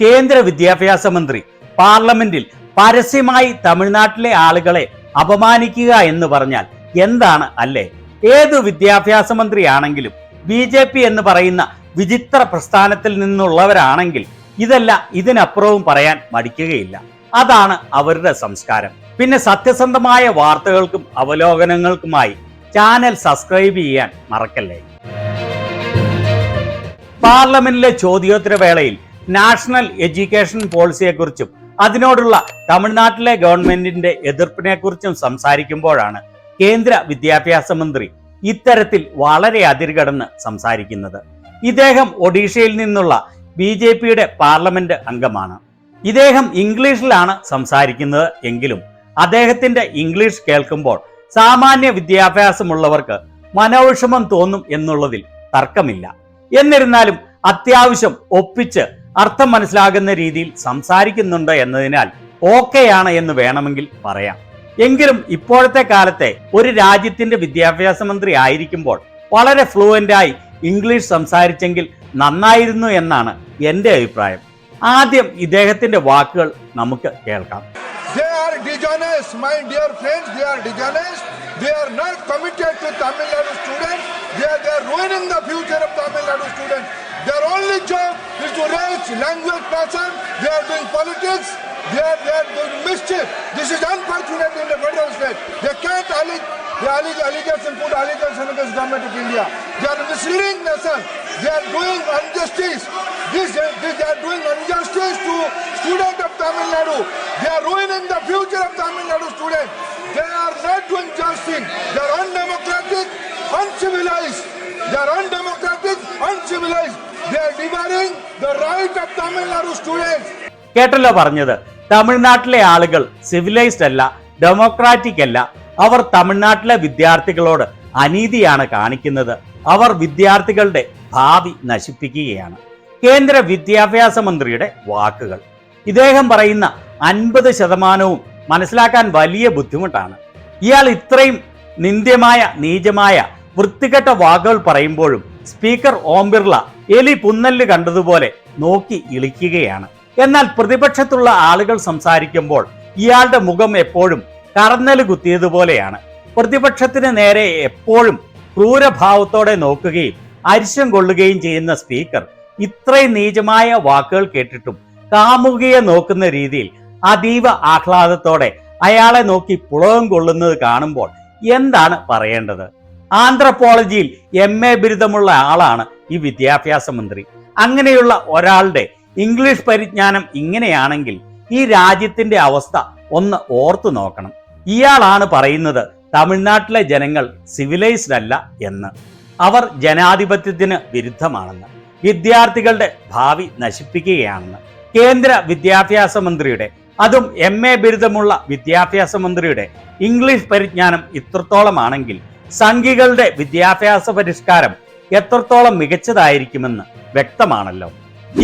കേന്ദ്ര വിദ്യാഭ്യാസ മന്ത്രി പാർലമെന്റിൽ പരസ്യമായി തമിഴ്നാട്ടിലെ ആളുകളെ അപമാനിക്കുക എന്ന് പറഞ്ഞാൽ എന്താണ് അല്ലേ? ഏതു വിദ്യാഭ്യാസ മന്ത്രിയാണെങ്കിലും BJP എന്ന് പറയുന്ന വിചിത്ര പ്രസ്ഥാനത്തിൽ നിന്നുള്ളവരാണെങ്കിൽ ഇതിനപ്പുറവും പറയാൻ മടിക്കുകയില്ല. അതാണ് അവരുടെ സംസ്കാരം. പിന്നെ സത്യസന്ധമായ വാർത്തകൾക്കും അവലോകനങ്ങൾക്കുമായി ചാനൽ സബ്സ്ക്രൈബ് ചെയ്യാൻ മറക്കല്ലേ. പാർലമെന്റിലെ ചോദ്യോത്തരവേളയിൽ നാഷണൽ എഡ്യൂക്കേഷൻ പോളിസിയെക്കുറിച്ചും അതിനോടുള്ള തമിഴ്നാട്ടിലെ ഗവൺമെന്റിന്റെ എതിർപ്പിനെക്കുറിച്ചും സംസാരിക്കുമ്പോഴാണ് കേന്ദ്ര വിദ്യാഭ്യാസ മന്ത്രി ഇത്തരത്തിൽ വളരെ അതിരുകടന്ന് സംസാരിക്കുന്നത്. ഇദ്ദേഹം ഒഡീഷയിൽ നിന്നുള്ള BJPയുടെ പാർലമെന്റ് അംഗമാണ്. ഇദ്ദേഹം ഇംഗ്ലീഷിലാണ് സംസാരിക്കുന്നത് എങ്കിലും അദ്ദേഹത്തിന്റെ ഇംഗ്ലീഷ് കേൾക്കുമ്പോൾ സാമാന്യ വിദ്യാഭ്യാസമുള്ളവർക്ക് മനോവിഷമം തോന്നും എന്നുള്ളതിൽ തർക്കമില്ല. എന്നിരുന്നാലും അത്യാവശ്യം ഒപ്പിച്ച് അർത്ഥം മനസ്സിലാകുന്ന രീതിയിൽ സംസാരിക്കുന്നുണ്ട് എന്നതിനാൽ ഓക്കെയാണ് എന്ന് വേണമെങ്കിൽ പറയാം. എങ്കിലും ഇപ്പോഴത്തെ കാലത്തെ ഒരു രാജ്യത്തിന്റെ വിദ്യാഭ്യാസ മന്ത്രി ആയിരിക്കുമ്പോൾ വളരെ ഫ്ലുവൻ്റായി ഇംഗ്ലീഷ് സംസാരിച്ചെങ്കിൽ നന്നായിരുന്നു എന്നാണ് എൻ്റെ അഭിപ്രായം. ആദ്യം ഇദ്ദേഹത്തിന്റെ വാക്കുകൾ നമുക്ക് കേൾക്കാം. They are dishonest, my dear friends. They are dishonest. They are not committed to Tamil Nadu students. They are ruining the future of Tamil Nadu students. Their only job is to raise language passion. They are doing politics. They are doing mischief. This is unfortunate in the federal state. They can't put allegation against government of India. They are misleading nation. They are doing injustice. They are doing injustice to students of Tamil Nadu. They are ruining the future of Tamil Nadu students. They are not doing justice. They are undemocratic, uncivilized. They are undemocratic, uncivilized. They are devouring the right of Tamil Nadu students. കേട്ടല്ലോ പറഞ്ഞത്. തമിഴ്നാട്ടിലെ ആളുകൾ civilised അല്ല, democratic അല്ല. അവർ തമിഴ്നാട്ടിലെ വിദ്യാർത്ഥികളോട് അനീതിയാണ് കാണിക്കുന്നത്. അവർ വിദ്യാർത്ഥികളുടെ ഭാവി നശിപ്പിക്കുകയാണ്. കേന്ദ്ര വിദ്യാഭ്യാസ മന്ത്രിയുടെ വാക്കുകൾ. ഇദ്ദേഹം പറയുന്ന 50% മനസ്സിലാക്കാൻ വലിയ ബുദ്ധിമുട്ടാണ്. ഇയാൾ ഇത്രയും നിന്ദ്യമായ, നീചമായ, വൃത്തികെട്ട വാക്കുകൾ പറയുമ്പോഴും സ്പീക്കർ ഓം ബിർള എലി പുന്നല്ല് കണ്ടതുപോലെ നോക്കി ഇളിക്കുകയാണ്. എന്നാൽ പ്രതിപക്ഷത്തുള്ള ആളുകൾ സംസാരിക്കുമ്പോൾ ഇയാളുടെ മുഖം എപ്പോഴും കറന്നല് കുത്തിയതുപോലെയാണ്. പ്രതിപക്ഷത്തിന് നേരെ എപ്പോഴും ക്രൂരഭാവത്തോടെ നോക്കുകയും അരിശം കൊള്ളുകയും ചെയ്യുന്ന സ്പീക്കർ ഇത്രയും നീചമായ വാക്കുകൾ കേട്ടിട്ടും കാമുകിയെ നോക്കുന്ന രീതിയിൽ അതീവ ആഹ്ലാദത്തോടെ അയാളെ നോക്കി പുളകം കൊള്ളുന്നത് കാണുമ്പോൾ എന്താണ് പറയേണ്ടത്? ആന്ത്രപ്പോളജിയിൽ MA ബിരുദമുള്ള ആളാണ് ഈ വിദ്യാഭ്യാസ മന്ത്രി. അങ്ങനെയുള്ള ഒരാളുടെ ഇംഗ്ലീഷ് പരിജ്ഞാനം ഇങ്ങനെയാണെങ്കിൽ ഈ രാജ്യത്തിന്റെ അവസ്ഥ ഒന്ന് ഓർത്തു നോക്കണം. ഇയാളാണ് പറയുന്നത് തമിഴ്നാട്ടിലെ ജനങ്ങൾ സിവിലൈസ്ഡ് അല്ല എന്ന്. അവർ ജനാധിപത്യത്തിന് വിരുദ്ധമാണെന്ന്, വിദ്യാർത്ഥികളുടെ ഭാവി നശിപ്പിക്കുകയാണെന്ന്. കേന്ദ്ര വിദ്യാഭ്യാസ മന്ത്രിയുടെ, അതും MA ബിരുദമുള്ള വിദ്യാഭ്യാസ മന്ത്രിയുടെ ഇംഗ്ലീഷ് പരിജ്ഞാനം ഇത്രത്തോളമാണെങ്കിൽ സംഘികളുടെ വിദ്യാഭ്യാസ പരിഷ്കാരം എത്രത്തോളം മികച്ചതായിരിക്കുമെന്ന് വ്യക്തമാണല്ലോ.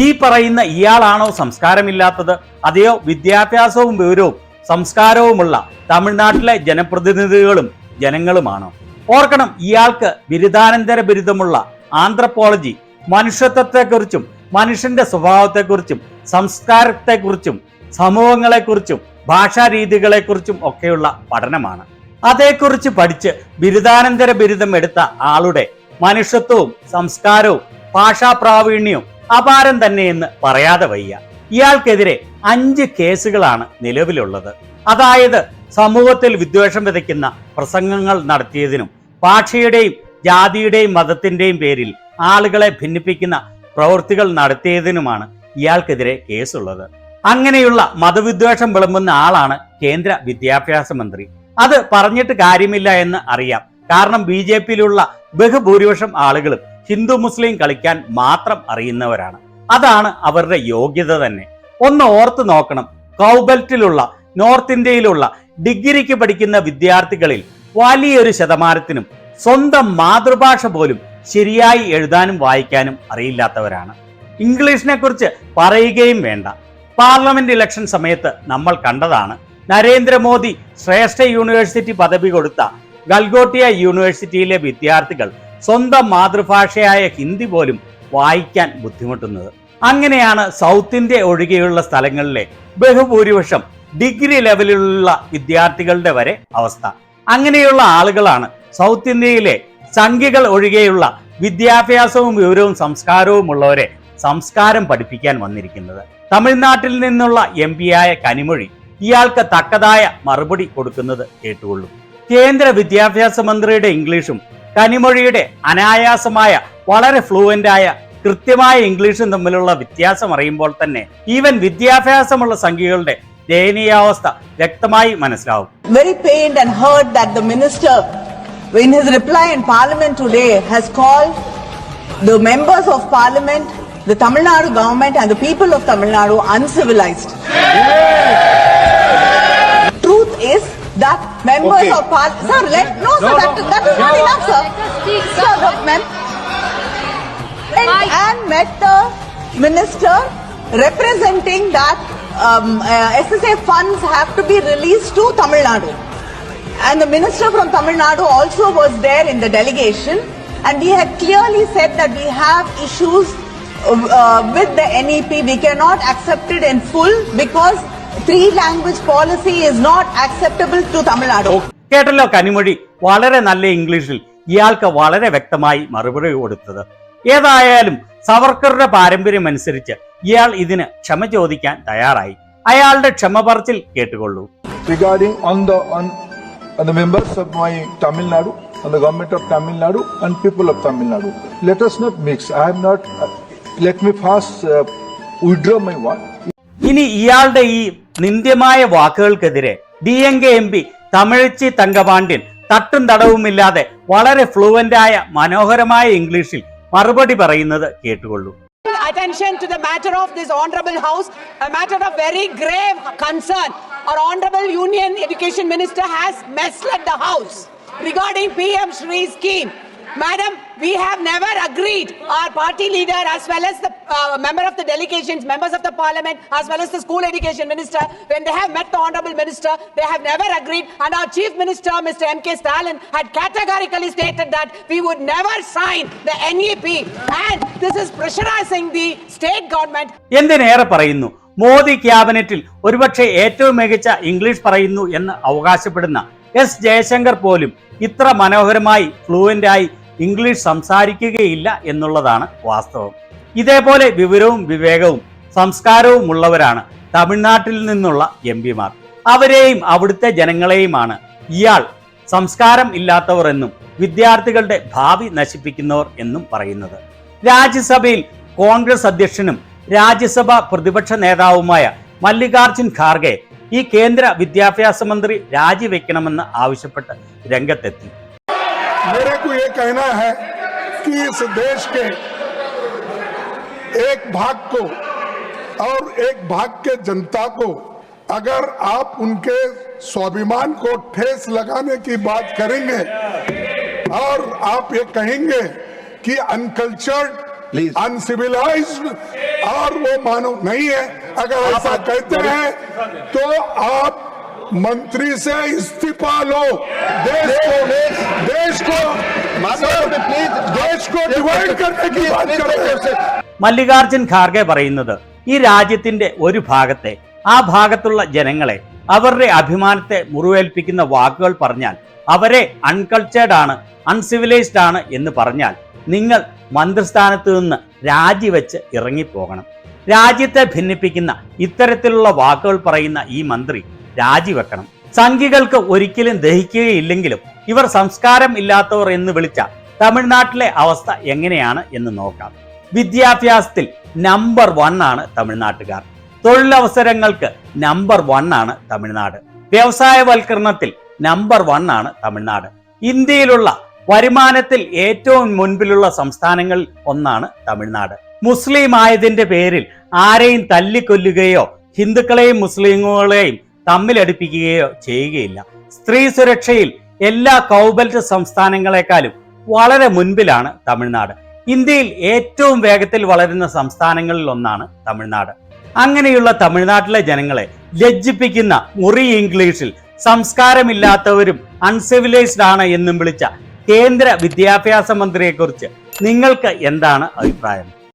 ഈ പറയുന്ന ഇയാളാണോ സംസ്കാരമില്ലാത്തത്, അതെയോ വിദ്യാഭ്യാസവും വിവരവും സംസ്കാരവുമുള്ള തമിഴ്നാട്ടിലെ ജനപ്രതിനിധികളും ജനങ്ങളുമാണോ? ഓർക്കണം, ഇയാൾക്ക് ബിരുദാനന്തര ബിരുദമുള്ള ആന്ത്രപ്പോളജി മനുഷ്യത്വത്തെക്കുറിച്ചും മനുഷ്യന്റെ സ്വഭാവത്തെക്കുറിച്ചും സംസ്കാരത്തെക്കുറിച്ചും സമൂഹങ്ങളെക്കുറിച്ചും ഭാഷാരീതികളെക്കുറിച്ചും ഒക്കെയുള്ള പഠനമാണ്. അതേക്കുറിച്ച് പഠിച്ച് ബിരുദാനന്തര ബിരുദം എടുത്ത ആളുടെ മനുഷ്യത്വവും സംസ്കാരവും ഭാഷാ പ്രാവീണ്യവും അപാരം തന്നെയെന്ന് പറയാതെ വയ്യ. ഇയാൾക്കെതിരെ 5 കേസുകളാണ് നിലവിലുള്ളത്. അതായത് സമൂഹത്തിൽ വിദ്വേഷം വിതയ്ക്കുന്ന പ്രസംഗങ്ങൾ നടത്തിയതിനും ഭാഷയുടെയും ജാതിയുടെയും മതത്തിന്റെയും പേരിൽ ആളുകളെ ഭിന്നിപ്പിക്കുന്ന പ്രവൃത്തികൾ നടത്തിയതിനുമാണ് ഇയാൾക്കെതിരെ കേസുള്ളത്. അങ്ങനെയുള്ള മതവിദ്വേഷം വിളമ്പുന്ന ആളാണ് കേന്ദ്ര വിദ്യാഭ്യാസ മന്ത്രി. അത് പറഞ്ഞിട്ട് കാര്യമില്ല എന്ന് അറിയാം. കാരണം BJPയിലുള്ള ബഹുഭൂരിപക്ഷം ആളുകളും ഹിന്ദു മുസ്ലിം കളിക്കാൻ മാത്രം അറിയുന്നവരാണ്. അതാണ് അവരുടെ യോഗ്യത തന്നെ. ഒന്ന് ഓർത്തു നോക്കണം, കൗബെൽറ്റിലുള്ള നോർത്ത് ഇന്ത്യയിലുള്ള ഡിഗ്രിക്ക് പഠിക്കുന്ന വിദ്യാർത്ഥികളിൽ വലിയൊരു ശതമാനത്തിനും സ്വന്തം മാതൃഭാഷ പോലും ശരിയായി എഴുതാനും വായിക്കാനും അറിയില്ലാത്തവരാണ്. ഇംഗ്ലീഷിനെ കുറിച്ച് പറയുകയും വേണ്ട. പാർലമെന്റ് ഇലക്ഷൻ സമയത്ത് നമ്മൾ കണ്ടതാണ്. നരേന്ദ്രമോദി ശ്രേഷ്ഠ യൂണിവേഴ്സിറ്റി പദവി കൊടുത്ത ഗൽഗോട്ടിയ യൂണിവേഴ്സിറ്റിയിലെ വിദ്യാർത്ഥികൾ സ്വന്തം മാതൃഭാഷയായ ഹിന്ദി പോലും വായിക്കാൻ ബുദ്ധിമുട്ടുന്നത്. അങ്ങനെയാണ് സൗത്ത് ഇന്ത്യ ഒഴികെയുള്ള സ്ഥലങ്ങളിലെ ബഹുഭൂരിപക്ഷം ഡിഗ്രി ലെവലിലുള്ള വിദ്യാർത്ഥികളുടെ വരെ അവസ്ഥ. അങ്ങനെയുള്ള ആളുകളാണ് സൗത്ത് ഇന്ത്യയിലെ സംഖ്യകൾ ഒഴികെയുള്ള വിദ്യാഭ്യാസവും വിവരവും സംസ്കാരവും ഉള്ളവരെ സംസ്കാരം പഠിപ്പിക്കാൻ വന്നിരിക്കുന്നത്. തമിഴ്നാട്ടിൽ നിന്നുള്ള MP ആയ കനിമൊഴി ഇയാൾക്ക് തക്കതായ മറുപടി കൊടുക്കുന്നത് കേട്ടുകൊള്ളും. കേന്ദ്ര വിദ്യാഭ്യാസ മന്ത്രിയുടെ ഇംഗ്ലീഷും കനിമൊഴിയുടെ അനായാസമായ വളരെ ഫ്ലുവൻ്റായ കൃത്യമായ ഇംഗ്ലീഷും തമ്മിലുള്ള വ്യത്യാസം അറിയുമ്പോൾ തന്നെ ഈവൻ വിദ്യാഭ്യാസമുള്ള സംഖ്യകളുടെ ദയനീയാവസ്ഥ വ്യക്തമായി മനസ്സിലാവും. Very pained and hurt that the minister, in his reply in parliament today, has called the members of parliament, the Tamil Nadu government and the people of Tamil Nadu uncivilized. Truth is that members of parliament, sir, that is not enough, sir. Sir, and met the minister representing that SSA funds have to be released to Tamil Nadu. And the minister from Tamil Nadu also was there in the delegation, and we had clearly said that we have issues with the NEP. We cannot accept it in full because 3-language policy is not acceptable to Tamil Nadu. കേട്ടല്ലോ കനിമൊഴി വളരെ നല്ല ഇംഗ്ലീഷിൽ ഇയാൾക്ക് വളരെ വ്യക്തമായി മറുപടി കൊടുത്തത്. ഏതായാലും സവർക്കറുടെ പാരമ്പര്യം അനുസരിച്ച് ഇയാൾ ഇതിന് ക്ഷമ ചോദിക്കാൻ തയ്യാറായി. അയാളുടെ ക്ഷമ പറച്ചിൽ കേട്ടുകൊള്ളൂ. Regarding on the members of my Tamil Nadu, on the government of Tamil Nadu and people of Tamil Nadu, let us not mix. I am not. Let me first withdraw my word. ഇനി ഇയാളുടെ ഈ നിന്ദ്യമായ വാക്കുകൾക്കെതിരെ DMK MP തമിഴ്ച്ചി Thangapandian തട്ടും തടവുമില്ലാതെ വളരെ ഫ്ലുവൻ്റായ മനോഹരമായ ഇംഗ്ലീഷിൽ മറുപടി പറയുന്നത് കേട്ടുകൊള്ളൂ. Attention to the matter of this honorable house, a matter of very grave concern. Our honorable Union Education Minister has misled the house regarding PM Shri scheme. Madam, we have never agreed, our party leader as well as the member of the delegations, members of the parliament as well as the school education minister, when they have met the honorable minister, they have never agreed, and our chief minister Mr. M.K. Stalin had categorically stated that we would never sign the NEP, and this is pressurizing the state government. എന്തിനേറെ പറയുന്നു, മോദി ക്യാബിനറ്റിൽ ഒരുപക്ഷെ ഏറ്റവും മികച്ച English പറയുന്നു എന്ന് അവകാശപ്പെടുന്ന S. Jaishankar പോലും ഇത്ര മനോഹരമായി ഫ്ലുവൻ്റായി ഇംഗ്ലീഷ് സംസാരിക്കുകയില്ല എന്നുള്ളതാണ് വാസ്തവം. ഇതേപോലെ വിവരവും വിവേകവും സംസ്കാരവും ഉള്ളവരാണ് തമിഴ്നാട്ടിൽ നിന്നുള്ള MP മാർ. അവരെയും അവിടുത്തെ ജനങ്ങളെയുമാണ് ഇയാൾ സംസ്കാരം ഇല്ലാത്തവർ എന്നും വിദ്യാർത്ഥികളുടെ ഭാവി നശിപ്പിക്കുന്നവർ എന്നും പറയുന്നത്. രാജ്യസഭയിൽ കോൺഗ്രസ് അധ്യക്ഷനും രാജ്യസഭ പ്രതിപക്ഷ നേതാവുമായ മല്ലികാർജുൻ ഖാർഗെ ഈ കേന്ദ്ര വിദ്യാഭ്യാസ മന്ത്രി രാജിവെക്കണമെന്ന് ആവശ്യപ്പെട്ട് രംഗത്തെത്തി. मेरे को ये कहना है कि इस देश के एक भाग को और एक भाग के जनता को अगर आप उनके स्वाभिमान को ठेस लगाने की बात करेंगे और आप ये कहेंगे कि अनकल्चर्ड, अनसिविलाइज्ड और वो मानव नहीं है, अगर ऐसा कहते हैं तो आप मंत्री से इस्तीफा लो. देश को डिवाइड करने की बात कर रहे हैं. മല്ലികാർജുൻ ഖാർഗെ പറയുന്നത് ഈ രാജ്യത്തിന്റെ ഒരു ഭാഗത്തെ, ആ ഭാഗത്തുള്ള ജനങ്ങളെ, അവരുടെ അഭിമാനത്തെ മുറിവേൽപ്പിക്കുന്ന വാക്കുകൾ പറഞ്ഞാൽ, അവരെ അൺകൾച്ചേർഡ് ആണ്, അൺസിവിലൈസ്ഡ് ആണ് എന്ന് പറഞ്ഞാൽ നിങ്ങൾ മന്ത്രിസ്ഥാനത്ത് നിന്ന് രാജിവെച്ച് ഇറങ്ങിപ്പോകണം. രാജ്യത്തെ ഭിന്നിപ്പിക്കുന്ന ഇത്തരത്തിലുള്ള വാക്കുകൾ പറയുന്ന ഈ മന്ത്രി രാജിവെക്കണം. സംഘികൾക്ക് ഒരിക്കലും ദഹിക്കുകയില്ലെങ്കിലും ഇവർ സംസ്കാരം ഇല്ലാത്തവർ എന്ന് വിളിച്ച തമിഴ്നാട്ടിലെ അവസ്ഥ എങ്ങനെയാണ് എന്ന് നോക്കാം. വിദ്യാഭ്യാസത്തിൽ നമ്പർ 1 ആണ് തമിഴ്നാട്ടുകാർ. തൊഴിലവസരങ്ങൾക്ക് നമ്പർ 1 ആണ് തമിഴ്നാട്. വ്യവസായവൽക്കരണത്തിൽ നമ്പർ 1 ആണ് തമിഴ്നാട്. ഇന്ത്യയിലുള്ള വരുമാനത്തിൽ ഏറ്റവും മുൻപിലുള്ള സംസ്ഥാനങ്ങളിൽ ഒന്നാണ് തമിഴ്നാട്. മുസ്ലിം ആയതിന്റെ പേരിൽ ആരെയും തല്ലിക്കൊല്ലുകയോ ഹിന്ദുക്കളെയും മുസ്ലിങ്ങളെയും തമ്മിലടിപ്പിക്കുകയോ ചെയ്യുകയില്ല. സ്ത്രീ സുരക്ഷയിൽ എല്ലാ കൗബൽറ്റ് സംസ്ഥാനങ്ങളെക്കാളും വളരെ മുൻപിലാണ് തമിഴ്നാട്. ഇന്ത്യയിൽ ഏറ്റവും വേഗത്തിൽ വളരുന്ന സംസ്ഥാനങ്ങളിൽ ഒന്നാണ് തമിഴ്നാട്. അങ്ങനെയുള്ള തമിഴ്നാട്ടിലെ ജനങ്ങളെ ലജ്ജിപ്പിക്കുന്ന മുറി ഇംഗ്ലീഷിൽ സംസ്കാരമില്ലാത്തവരും അൺസിവിലൈസ്ഡ് ആണ് എന്നും വിളിച്ച കേന്ദ്ര വിദ്യാഭ്യാസ മന്ത്രിയെക്കുറിച്ച് നിങ്ങൾക്ക് എന്താണ് അഭിപ്രായം?